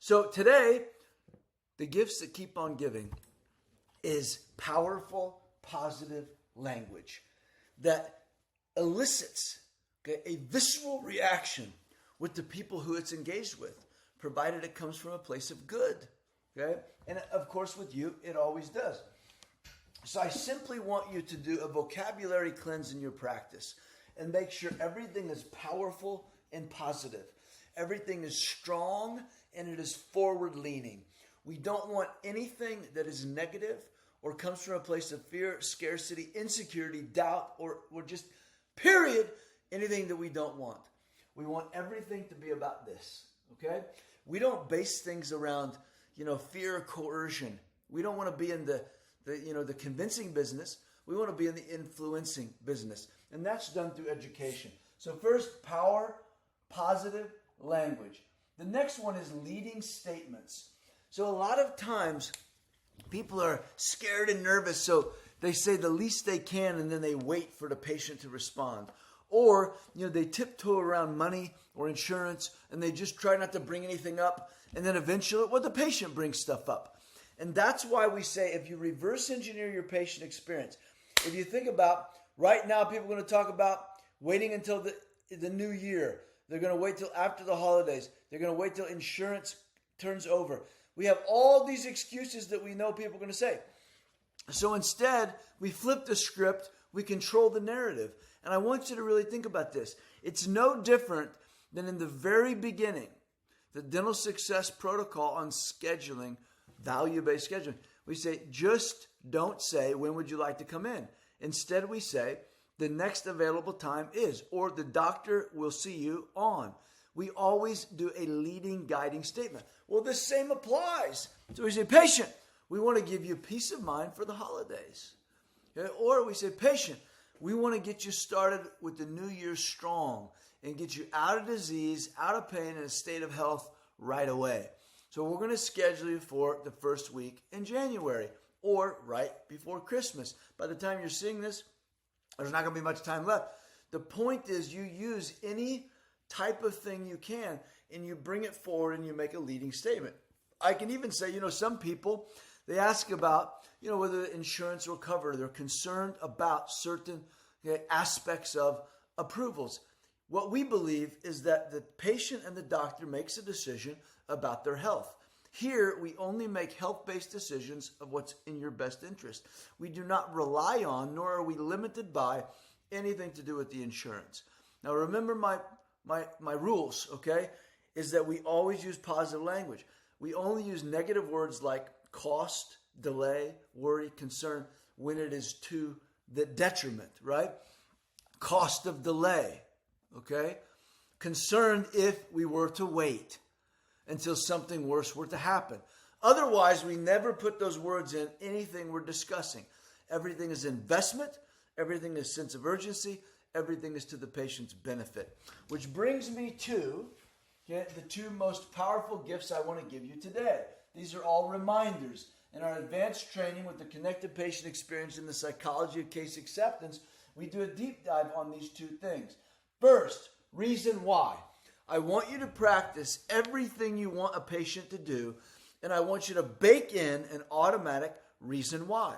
So today, the gifts that keep on giving is powerful, positive language that elicits a visceral reaction with the people who it's engaged with, provided it comes from a place of good. Okay? And of course, with you, it always does. So I simply want you to do a vocabulary cleanse in your practice and make sure everything is powerful and positive. Everything is strong and it is forward-leaning. We don't want anything that is negative or comes from a place of fear, scarcity, insecurity, doubt, or just, period, anything that we don't want. We want everything to be about this, okay? We don't base things around, fear or coercion. We don't want to be in the convincing business. We want to be in the influencing business. And that's done through education. So first, power, positive language. The next one is leading statements. So a lot of times people are scared and nervous, so they say the least they can and then they wait for the patient to respond. Or, they tiptoe around money or insurance and they just try not to bring anything up. And then eventually, the patient brings stuff up. And that's why we say if you reverse engineer your patient experience, if you think about right now, people are going to talk about waiting until the new year. They're going to wait till after the holidays. They're going to wait till insurance turns over. We have all these excuses that we know people are going to say. So instead, we flip the script. We control the narrative. And I want you to really think about this. It's no different than in the very beginning, the dental success protocol on scheduling, value-based scheduling. We say, just don't say, when would you like to come in? Instead, we say, the next available time is, or the doctor will see you on. We always do a leading, guiding statement. Well, the same applies. So we say, patient, we want to give you peace of mind for the holidays. Okay? Or we say, patient, we want to get you started with the new year strong and get you out of disease, out of pain, in a state of health right away. So we're going to schedule you for the first week in January or right before Christmas. By the time you're seeing this, there's not going to be much time left. The point is you use any type of thing you can and you bring it forward and you make a leading statement. I can even say, some people, they ask about, whether insurance will cover. They're concerned about certain aspects of approvals. What we believe is that the patient and the doctor makes a decision about their health. Here, we only make health-based decisions of what's in your best interest. We do not rely on, nor are we limited by, anything to do with the insurance. Now, remember my rules, okay, is that we always use positive language. We only use negative words like cost, delay, worry, concern, when it is to the detriment, right? Cost of delay, okay? Concerned if we were to wait until something worse were to happen. Otherwise, we never put those words in anything we're discussing. Everything is investment. Everything is sense of urgency. Everything is to the patient's benefit. Which brings me to the two most powerful gifts I want to give you today. These are all reminders. In our advanced training with the Connected Patient Experience in the Psychology of Case Acceptance, we do a deep dive on these two things. First, reason why. I want you to practice everything you want a patient to do, and I want you to bake in an automatic reason why.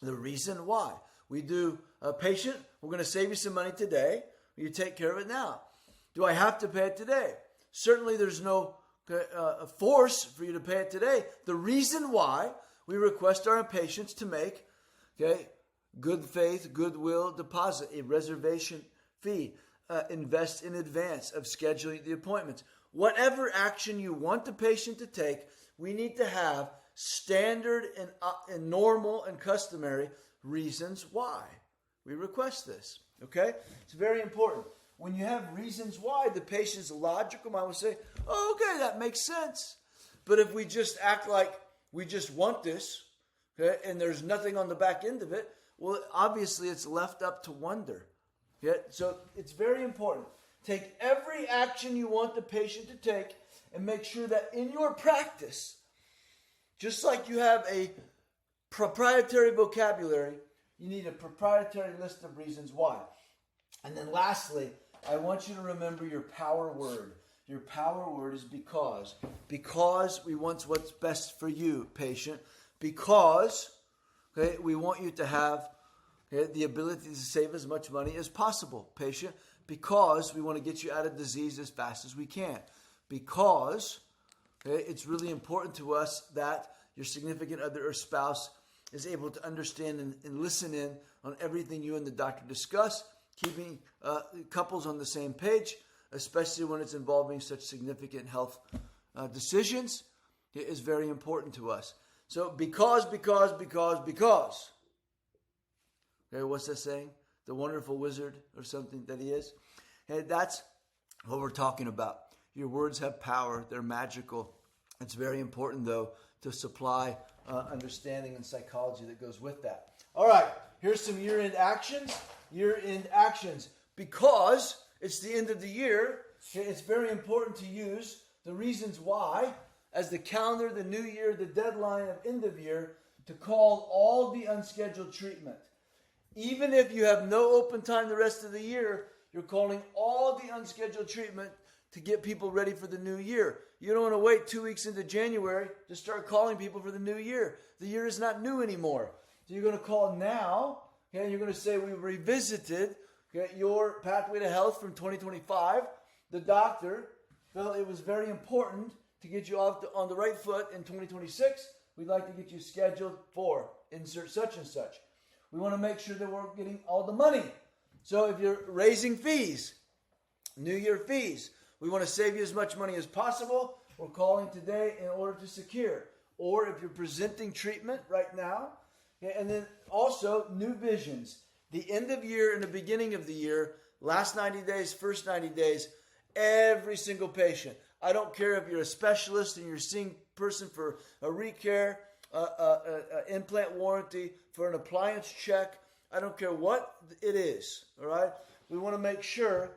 The reason why. We do, patient, we're going to save you some money today. You take care of it now. Do I have to pay it today? Certainly there's no force for you to pay it today. The reason why we request our patients to make good faith, goodwill deposit, a reservation fee, invest in advance of scheduling the appointments. Whatever action you want the patient to take, we need to have standard and normal and customary reasons why we request this. Okay? It's very important. When you have reasons why, the patient's logical mind will say, oh, okay, that makes sense. But if we just act like we just want this, okay, and there's nothing on the back end of it, well, obviously it's left up to wonder. Okay? So it's very important. Take every action you want the patient to take and make sure that in your practice, just like you have a proprietary vocabulary, you need a proprietary list of reasons why. And then lastly, I want you to remember your power word. Your power word is because. Because we want what's best for you, patient. Because, okay, we want you to have the ability to save as much money as possible, patient. Because we want to get you out of disease as fast as we can. Because it's really important to us that your significant other or spouse is able to understand and listen in on everything you and the doctor discuss, keeping couples on the same page, especially when it's involving such significant health decisions, it is very important to us. So because. Okay, what's that saying? The wonderful wizard or something that he is. Hey, that's what we're talking about. Your words have power. They're magical. It's very important, though, to supply understanding and psychology that goes with that. All right, here's some year-end actions. Year-end actions. Because it's the end of the year, it's very important to use the reasons why as the calendar, the new year, the deadline of end of year, to call all the unscheduled treatment. Even if you have no open time the rest of the year, you're calling all the unscheduled treatment to get people ready for the new year. You don't want to wait 2 weeks into January to start calling people for the new year. The year is not new anymore. So you're going to call now, and you're going to say, we revisited your pathway to health from 2025. The doctor felt it was very important to get you on the right foot in 2026. We'd like to get you scheduled for insert such and such. We want to make sure that we're getting all the money. So if you're raising fees, New Year fees, we want to save you as much money as possible. We're calling today in order to secure. Or if you're presenting treatment right now, and then also new visions. The end of year and the beginning of the year, last 90 days, first 90 days, every single patient. I don't care if you're a specialist and you're seeing person for a recare, implant warranty, for an appliance check. I don't care what it is, all right? We want to make sure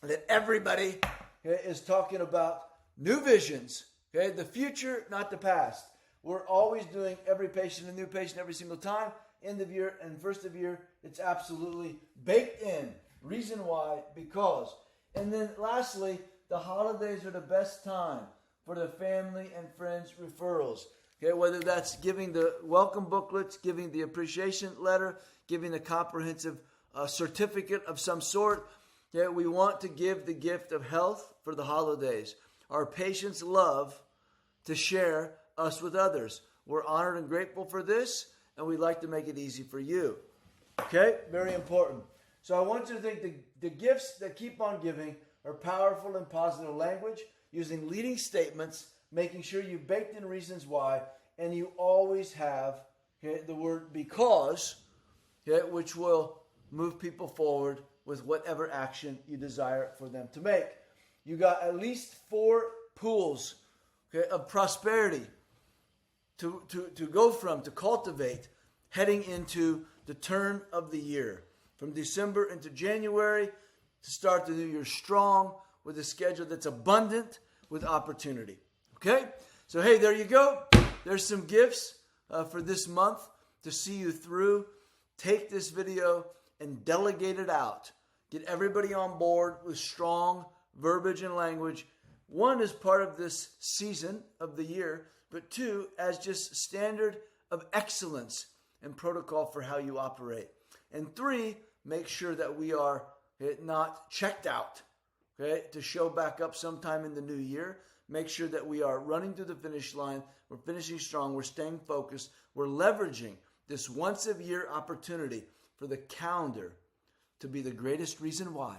that everybody is talking about new visions, okay? The future, not the past. We're always doing every patient a new patient every single time. End of year and first of year, it's absolutely baked in. Reason why, because. And then lastly, the holidays are the best time for the family and friends referrals. Okay, whether that's giving the welcome booklets, giving the appreciation letter, giving a comprehensive certificate of some sort. Yeah, we want to give the gift of health for the holidays. Our patients love to share us with others. We're honored and grateful for this, and we'd like to make it easy for you. Okay, very important. So I want you to think the gifts that keep on giving are powerful and positive language, using leading statements, making sure you baked in reasons why, and you always have the word because, which will move people forward with whatever action you desire for them to make. You got at least 4 pools of prosperity to go from, to cultivate, heading into the turn of the year. From December into January, to start the new year strong, with a schedule that's abundant with opportunity. Okay? So, hey, there you go. There's some gifts for this month to see you through. Take this video and delegate it out. Get everybody on board with strong verbiage and language. 1, as part of this season of the year, but 2, as just standard of excellence and protocol for how you operate. And 3, make sure that we are not checked out, okay, to show back up sometime in the new year. Make sure that we are running to the finish line. We're finishing strong. We're staying focused. We're leveraging this once-a-year opportunity for the calendar to be the greatest reason why